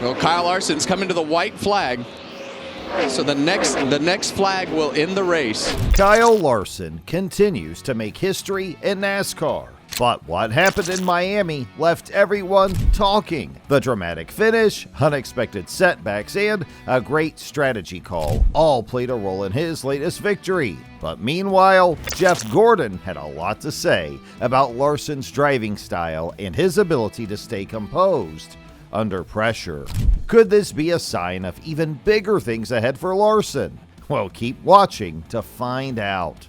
Well, Kyle Larson's coming to the white flag. So the next flag will end the race. Kyle Larson continues to make history in NASCAR. But what happened in Miami left everyone talking. The dramatic finish, unexpected setbacks, and a great strategy call all played a role in his latest victory. But meanwhile, Jeff Gordon had a lot to say about Larson's driving style and his ability to stay composed under pressure. Could this be a sign of even bigger things ahead for Larson? Well, keep watching to find out.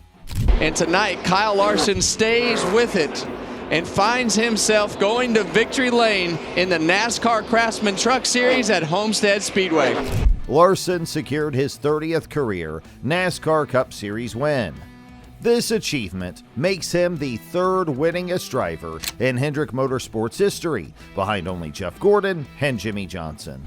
And tonight, Kyle Larson stays with it and finds himself going to victory lane in the NASCAR Craftsman Truck Series at Homestead Speedway. Larson secured his 30th career NASCAR Cup Series win. This achievement makes him the third winningest driver in Hendrick Motorsports history, behind only Jeff Gordon and Jimmy Johnson.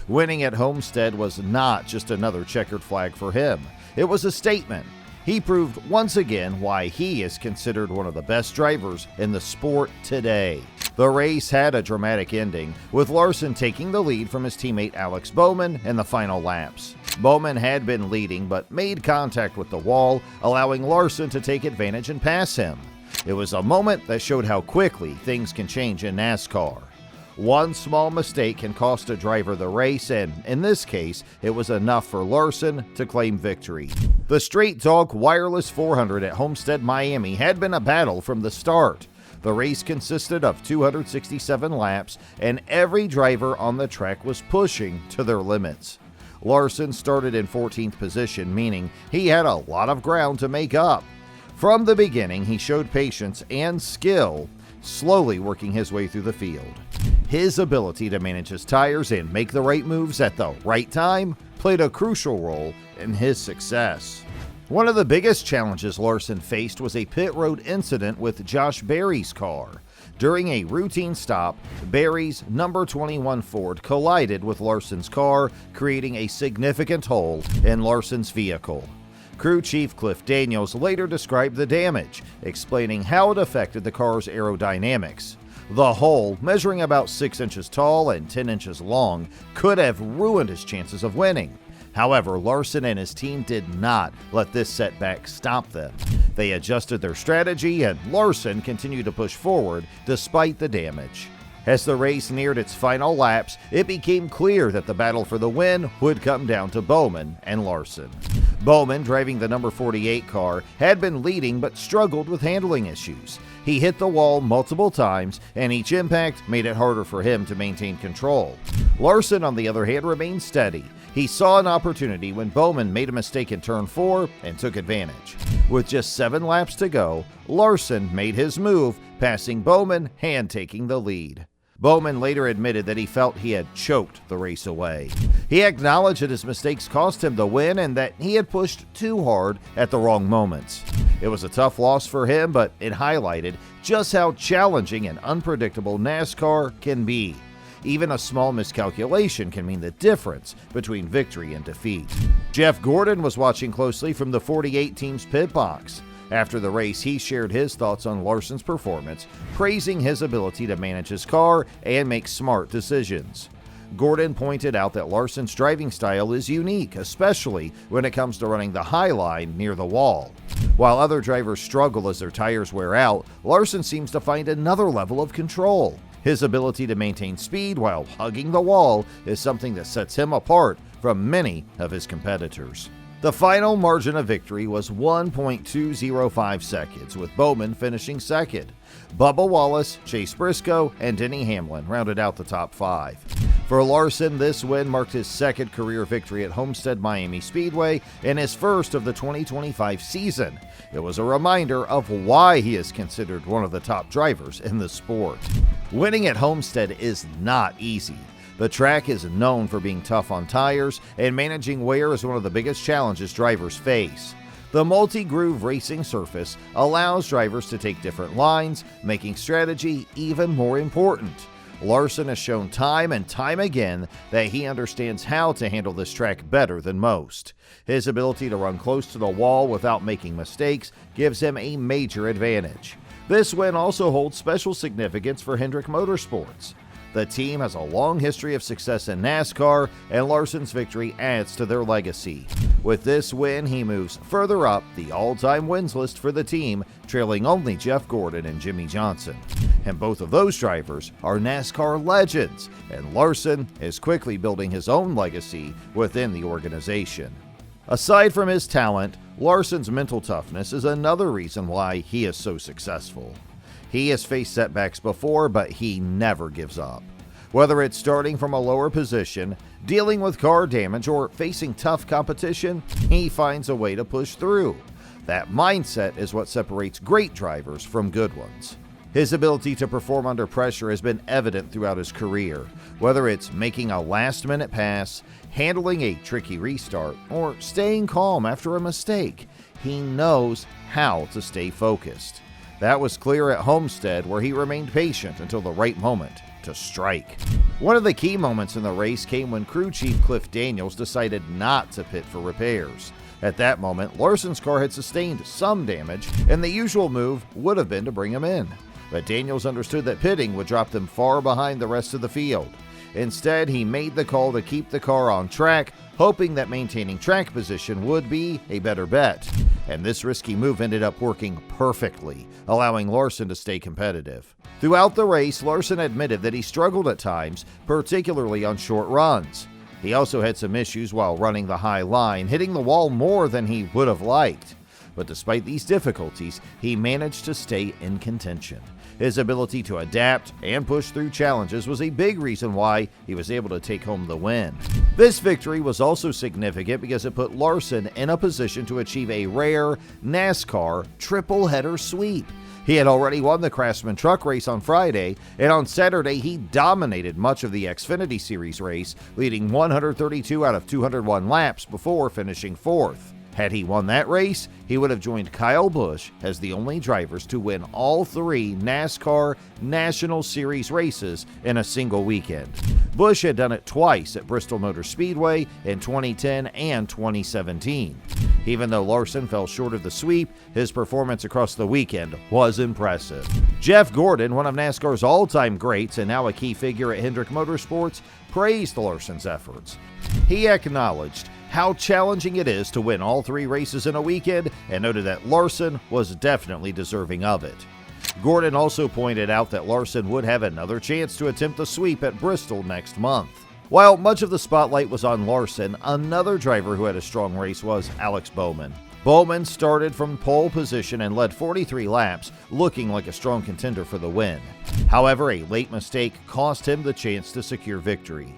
Winning at Homestead was not just another checkered flag for him. It was a statement. He proved once again why he is considered one of the best drivers in the sport today. The race had a dramatic ending, with Larson taking the lead from his teammate Alex Bowman in the final laps. Bowman had been leading but made contact with the wall, allowing Larson to take advantage and pass him. It was a moment that showed how quickly things can change in NASCAR. One small mistake can cost a driver the race, and in this case, it was enough for Larson to claim victory. The Straight Talk Wireless 400 at Homestead, Miami had been a battle from the start. The race consisted of 267 laps, and every driver on the track was pushing to their limits. Larson started in 14th position, meaning he had a lot of ground to make up. From the beginning, he showed patience and skill, slowly working his way through the field. His ability to manage his tires and make the right moves at the right time played a crucial role in his success. One of the biggest challenges Larson faced was a pit road incident with Josh Berry's car. During a routine stop, Berry's number 21 Ford collided with Larson's car, creating a significant hole in Larson's vehicle. Crew Chief Cliff Daniels later described the damage, explaining how it affected the car's aerodynamics. The hole, measuring about 6 inches tall and 10 inches long, could have ruined his chances of winning. However, Larson and his team did not let this setback stop them. They adjusted their strategy, and Larson continued to push forward despite the damage. As the race neared its final laps, it became clear that the battle for the win would come down to Bowman and Larson. Bowman, driving the number 48 car, had been leading but struggled with handling issues. He hit the wall multiple times, and each impact made it harder for him to maintain control. Larson, on the other hand, remained steady. He saw an opportunity when Bowman made a mistake in turn 4 and took advantage. With just 7 laps to go, Larson made his move, passing Bowman and taking the lead. Bowman later admitted that he felt he had choked the race away. He acknowledged that his mistakes cost him the win and that he had pushed too hard at the wrong moments. It was a tough loss for him, but it highlighted just how challenging and unpredictable NASCAR can be. Even a small miscalculation can mean the difference between victory and defeat. Jeff Gordon was watching closely from the 48 team's pit box. After the race, he shared his thoughts on Larson's performance, praising his ability to manage his car and make smart decisions. Gordon pointed out that Larson's driving style is unique, especially when it comes to running the high line near the wall. While other drivers struggle as their tires wear out, Larson seems to find another level of control. His ability to maintain speed while hugging the wall is something that sets him apart from many of his competitors. The final margin of victory was 1.205 seconds, with Bowman finishing second. Bubba Wallace, Chase Briscoe, and Denny Hamlin rounded out the top 5. For Larson, this win marked his second career victory at Homestead Miami Speedway and his first of the 2025 season. It was a reminder of why he is considered one of the top drivers in the sport. Winning at Homestead is not easy. The track is known for being tough on tires, and managing wear is one of the biggest challenges drivers face. The multi-groove racing surface allows drivers to take different lines, making strategy even more important. Larson has shown time and time again that he understands how to handle this track better than most. His ability to run close to the wall without making mistakes gives him a major advantage. This win also holds special significance for Hendrick Motorsports. The team has a long history of success in NASCAR, and Larson's victory adds to their legacy. With this win, he moves further up the all-time wins list for the team, trailing only Jeff Gordon and Jimmy Johnson. And both of those drivers are NASCAR legends, and Larson is quickly building his own legacy within the organization. Aside from his talent, Larson's mental toughness is another reason why he is so successful. He has faced setbacks before, but he never gives up. Whether it's starting from a lower position, dealing with car damage, or facing tough competition, he finds a way to push through. That mindset is what separates great drivers from good ones. His ability to perform under pressure has been evident throughout his career, whether it's making a last-minute pass, handling a tricky restart, or staying calm after a mistake. He knows how to stay focused. That was clear at Homestead, where he remained patient until the right moment to strike. One of the key moments in the race came when crew chief Cliff Daniels decided not to pit for repairs. At that moment, Larson's car had sustained some damage, and the usual move would have been to bring him in. But Daniels understood that pitting would drop them far behind the rest of the field. Instead, he made the call to keep the car on track, hoping that maintaining track position would be a better bet. And this risky move ended up working perfectly, allowing Larson to stay competitive. Throughout the race, Larson admitted that he struggled at times, particularly on short runs. He also had some issues while running the high line, hitting the wall more than he would have liked. But despite these difficulties, he managed to stay in contention. His ability to adapt and push through challenges was a big reason why he was able to take home the win. This victory was also significant because it put Larson in a position to achieve a rare NASCAR triple-header sweep. He had already won the Craftsman Truck race on Friday, and on Saturday he dominated much of the Xfinity Series race, leading 132 out of 201 laps before finishing fourth. Had he won that race, he would have joined Kyle Busch as the only drivers to win all three NASCAR National Series races in a single weekend. Busch had done it twice at Bristol Motor Speedway in 2010 and 2017. Even though Larson fell short of the sweep, his performance across the weekend was impressive. Jeff Gordon, one of NASCAR's all-time greats and now a key figure at Hendrick Motorsports, praised Larson's efforts. He acknowledged how challenging it is to win all three races in a weekend and noted that Larson was definitely deserving of it. Gordon also pointed out that Larson would have another chance to attempt the sweep at Bristol next month. While much of the spotlight was on Larson, another driver who had a strong race was Alex Bowman. Bowman started from pole position and led 43 laps, looking like a strong contender for the win. However, a late mistake cost him the chance to secure victory.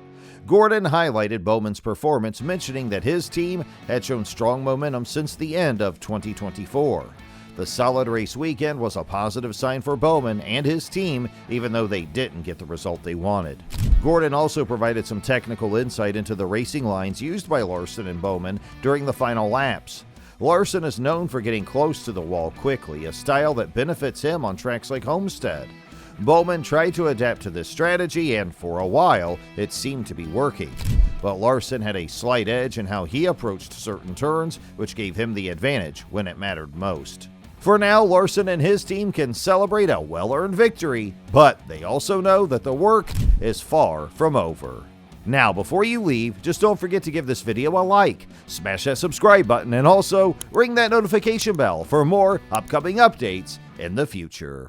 Gordon highlighted Bowman's performance, mentioning that his team had shown strong momentum since the end of 2024. The solid race weekend was a positive sign for Bowman and his team, even though they didn't get the result they wanted. Gordon also provided some technical insight into the racing lines used by Larson and Bowman during the final laps. Larson is known for getting close to the wall quickly, a style that benefits him on tracks like Homestead. Bowman tried to adapt to this strategy, and for a while, it seemed to be working. But Larson had a slight edge in how he approached certain turns, which gave him the advantage when it mattered most. For now, Larson and his team can celebrate a well-earned victory, but they also know that the work is far from over. Now, before you leave, just don't forget to give this video a like, smash that subscribe button, and also ring that notification bell for more upcoming updates in the future.